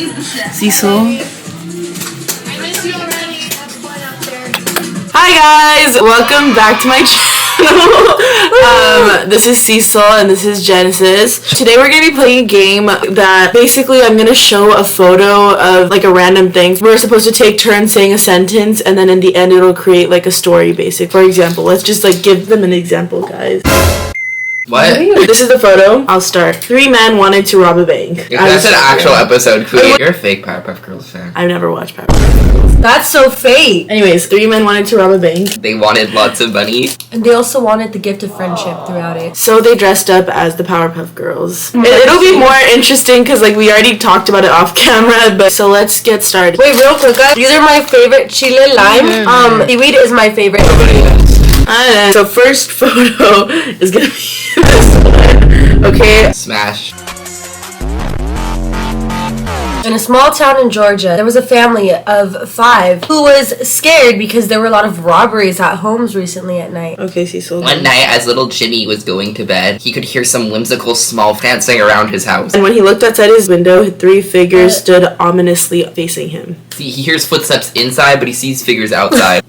Cecil. Hi guys, welcome back to my channel. This is Cecil and this is Genesis. Today we're gonna be playing a game that basically I'm gonna show a photo of like a random thing. We're supposed to take turns saying a sentence and then in the end it'll create like a story basic. For example, let's just like give them an example, guys. What? This is the photo. I'll start. 3 men wanted to rob a bank. That's an actual episode. You're a fake Powerpuff Girls fan. I've never watched Powerpuff Girls. That's so fake. Anyways, 3 men wanted to rob a bank. They wanted lots of money. And they also wanted the gift of friendship throughout it. So they dressed up as the Powerpuff Girls. It'll be more interesting because like we already talked about it off camera, but so let's get started. Wait, real quick, guys. These are my favorite. Chile lime. Seaweed is my favorite. So first photo is gonna be this one. Okay. Smash. In a small town in Georgia, there was a family of 5 who was scared because there were a lot of robberies at homes recently at night. Okay, Cecil. One night, as little Jimmy was going to bed, he could hear some whimsical small dancing around his house. And when he looked outside his window, 3 figures stood ominously facing him. He hears footsteps inside, but he sees figures outside.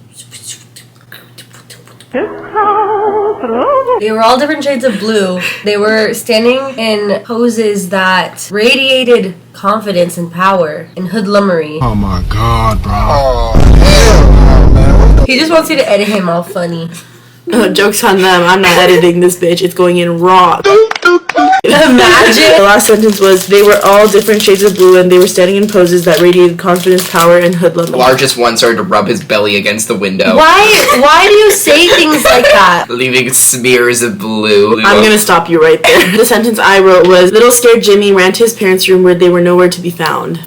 They were all different shades of blue. They were standing in poses that radiated confidence and power and hoodlummery. Oh my god, bro. Oh, hell no, man. He just wants you to edit him all funny. Joke's on them. I'm not editing this bitch. It's going in raw. Imagine. The last sentence was, they were all different shades of blue and they were standing in poses that radiated confidence, power, and hoodlum. The largest one started to rub his belly against the window. Why do you say things like that? Leaving smears of blue. I'm gonna stop you right there. The sentence I wrote was, little scared Jimmy ran to his parents' room where they were nowhere to be found.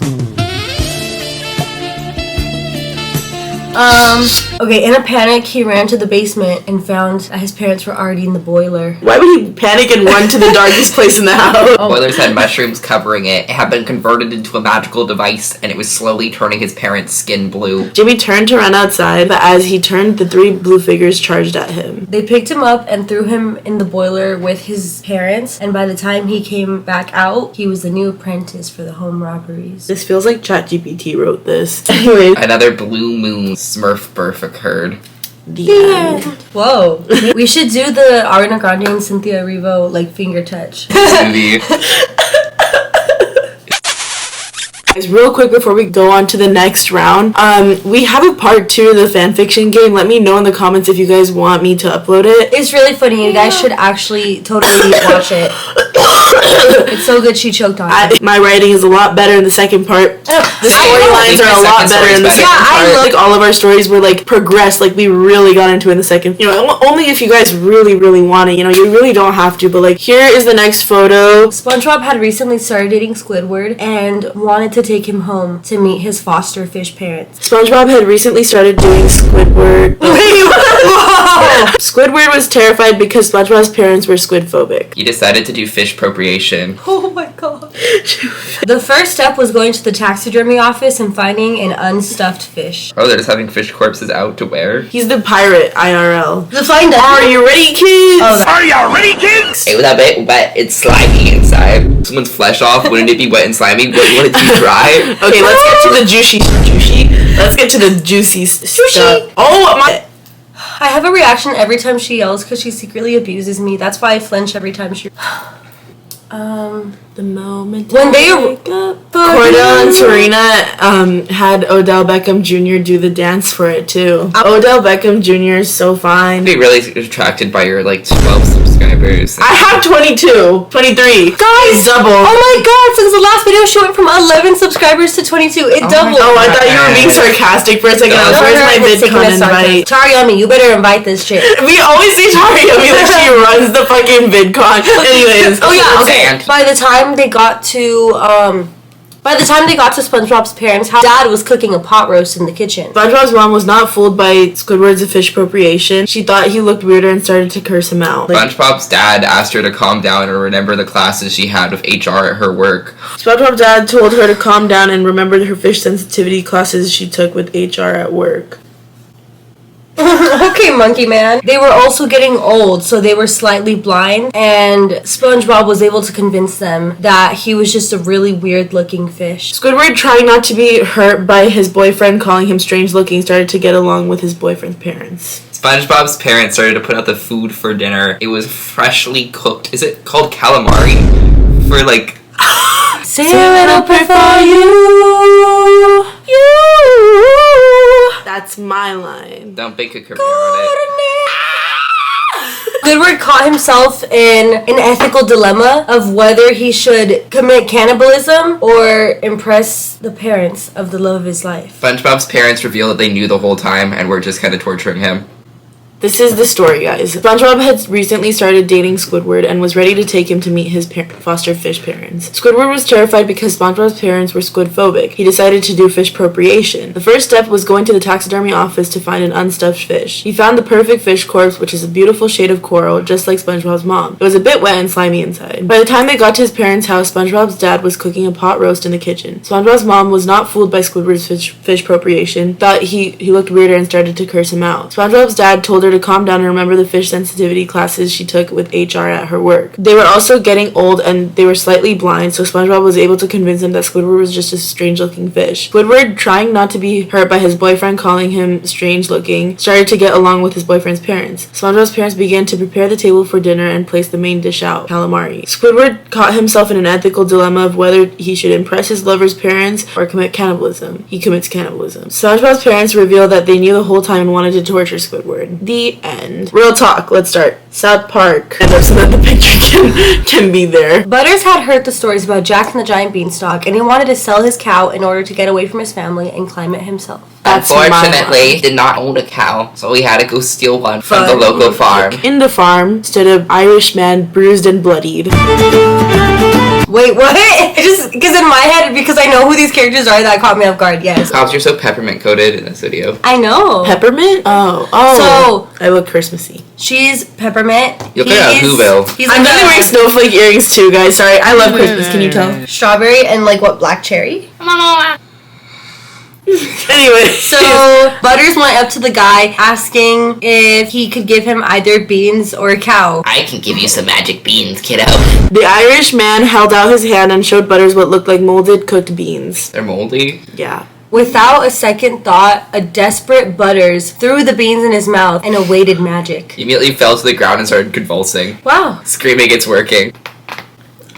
Okay, in a panic, he ran to the basement and found that his parents were already in the boiler. Why would he panic and run to the darkest place in the house? Boilers had mushrooms covering it. It had been converted into a magical device, and it was slowly turning his parents' skin blue. Jimmy turned to run outside, but as he turned, the 3 blue figures charged at him. They picked him up and threw him in the boiler with his parents, and by the time he came back out, he was the new apprentice for the home robberies. This feels like ChatGPT wrote this. Anyways, Another blue moon Smurf birth occurred. the end. Whoa. We should do the Ariana Grande and Cynthia Erivo like finger touch. Movie. Guys, real quick before we go on to the next round, we have a part 2 of the fanfiction game. Let me know in the comments if you guys want me to upload it. It's really funny. You guys should actually totally watch it. It's so good she choked on it. My writing is a lot better in the second part. The storylines are a lot better in the second part. Like all of our stories were like progressed, like we really got into it in the second. You know, only if you guys really, really want it. You know, you really don't have to. But like, here is the next photo. SpongeBob had recently started dating Squidward and wanted to take him home to meet his foster fish parents. SpongeBob had recently started doing Squidward. Squidward was terrified because SpongeBob's parents were squid phobic. He decided to do fish appropriation. Oh my god. The first step was going to the taxidermy office and finding an unstuffed fish. Oh, they're just having fish corpses out to wear? He's the pirate IRL. The find Are you ready, kids? Oh, Are y'all ready, kids? It was a bit wet and slimy inside. Someone's flesh off, wouldn't it be wet and slimy? Wouldn't it be dry? Okay, let's get to the juicy. Let's get to the juicy stuff. Oh my! I have a reaction every time she yells because she secretly abuses me. That's why I flinch every time she... The moment When they wake up. Cordell and Serena had Odell Beckham Jr. do the dance for it too. Odell Beckham Jr. is so fine. I'd be really attracted by your, like, 12 subscribers. I have 22, 23. Guys, double. Oh my god, since the last video she went from 11 subscribers to 22. It doubled. Oh, I thought you were being sarcastic for a second. No, Where's my VidCon invite? Tariami, you better invite this chick. We always say Tariami like she runs the fucking VidCon. Anyways. Oh yeah, okay. And- By the time they got to SpongeBob's parents' house, Dad was cooking a pot roast in the kitchen. SpongeBob's mom was not fooled by Squidward's fish appropriation. She thought he looked weirder and started to curse him out. SpongeBob's dad asked her to calm down and remember the classes she had with HR at her work. SpongeBob's dad told her to calm down and remember her fish sensitivity classes she took with HR at work. Okay, Monkey Man. They were also getting old, so they were slightly blind, and SpongeBob was able to convince them that he was just a really weird-looking fish. Squidward, trying not to be hurt by his boyfriend calling him strange looking, started to get along with his boyfriend's parents. SpongeBob's parents started to put out the food for dinner. It was freshly cooked. Is it called calamari? For like... Say a little prayer for you. That's my line. Don't bake a career on it. Squidward caught himself in an ethical dilemma of whether he should commit cannibalism or impress the parents of the love of his life. SpongeBob's parents revealed that they knew the whole time and were just kind of torturing him. This is the story, guys. SpongeBob had recently started dating Squidward and was ready to take him to meet his foster fish parents. Squidward was terrified because SpongeBob's parents were squid-phobic. He decided to do fish appropriation. The first step was going to the taxidermy office to find an unstuffed fish. He found the perfect fish corpse, which is a beautiful shade of coral, just like SpongeBob's mom. It was a bit wet and slimy inside. By the time they got to his parents' house, SpongeBob's dad was cooking a pot roast in the kitchen. SpongeBob's mom was not fooled by Squidward's fish appropriation, thought he looked weirder and started to curse him out. SpongeBob's dad told her to calm down and remember the fish sensitivity classes she took with HR at her work. They were also getting old and they were slightly blind, so SpongeBob was able to convince them that Squidward was just a strange looking fish. Squidward, trying not to be hurt by his boyfriend calling him strange looking, started to get along with his boyfriend's parents. SpongeBob's parents began to prepare the table for dinner and place the main dish out, calamari. Squidward caught himself in an ethical dilemma of whether he should impress his lover's parents or commit cannibalism. He commits cannibalism. SpongeBob's parents revealed that they knew the whole time and wanted to torture Squidward. The end. Real talk, let's start. South Park. And so that the picture can be there. Butters had heard the stories about Jack and the Giant Beanstalk, and he wanted to sell his cow in order to get away from his family and climb it himself. That's Unfortunately, he did not own a cow, so he had to go steal one from the local farm. In the farm stood an Irish man, bruised and bloodied. Wait, what? Just because in my head, because I know who these characters are, that caught me off guard. Yes. Cows, you're so peppermint coated in this video. I know. Peppermint? Oh. So I look Christmassy. she's peppermint. You look like a Whoville. He's I'm like really wearing snowflake earrings too, guys. Sorry, I love Christmas. Can you tell? strawberry and like what, black cherry? Anyway, So Butters went up to the guy asking if he could give him either beans or a cow. I can give you some magic beans, kiddo. the Irish man held out his hand and showed Butters what looked like molded cooked beans. They're moldy. Yeah. Without a second thought, a desperate Butters threw the beans in his mouth and awaited magic. He immediately fell to the ground and started convulsing, Wow. screaming it's working.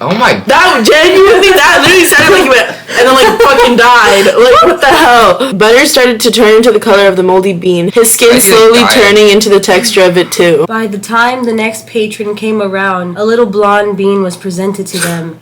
Oh my... That genuinely, that literally sounded like he went and then like fucking died. Like, what the hell? Butters started to turn into the color of the moldy bean, his skin I just slowly died. turning into the texture of it too. By the time the next patron came around, a little blonde bean was presented to them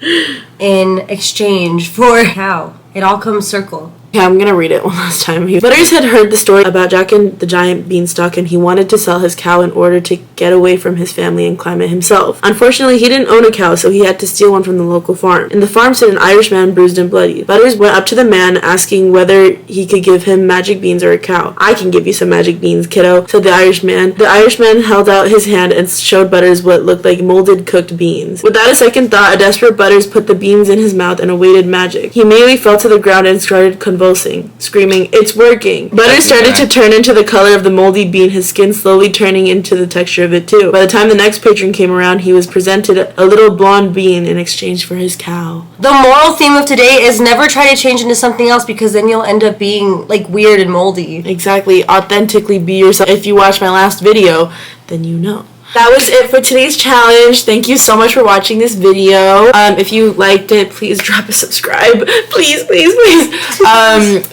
in exchange for a cow. It all comes circle. Okay, I'm gonna read it one last time. Butters had heard the story about Jack and the Giant Beanstalk, and he wanted to sell his cow in order to get away from his family and climb it himself. Unfortunately, he didn't own a cow, so he had to steal one from the local farm. In the farm stood an Irish man, bruised and bloody. Butters went up to the man, asking whether he could give him magic beans or a cow. I can give you some magic beans, kiddo, said the Irish man. The Irish man held out his hand and showed Butters what looked like molded cooked beans. Without a second thought, a desperate Butters put the beans in his mouth and awaited magic. He immediately fell to the ground and started convulsing, screaming, "It's working!" Butters started to turn into the color of the moldy bean, his skin slowly turning into the texture of it too. By the time the next patron came around, he was presented a little blonde bean in exchange for his cow. The moral theme of today is never try to change into something else, because then you'll end up being like weird and moldy. Exactly. Authentically be yourself. If you watched my last video, then you know. That was it for today's challenge. Thank you so much for watching this video. If you liked it, please drop a subscribe. Please.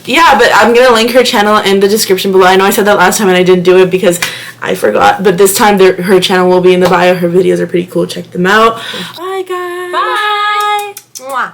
Yeah, but I'm going to link her channel in the description below. I know I said that last time and I didn't do it because I forgot. But this time her channel will be in the bio. Her videos are pretty cool. Check them out. Bye, guys. Bye. Mwah.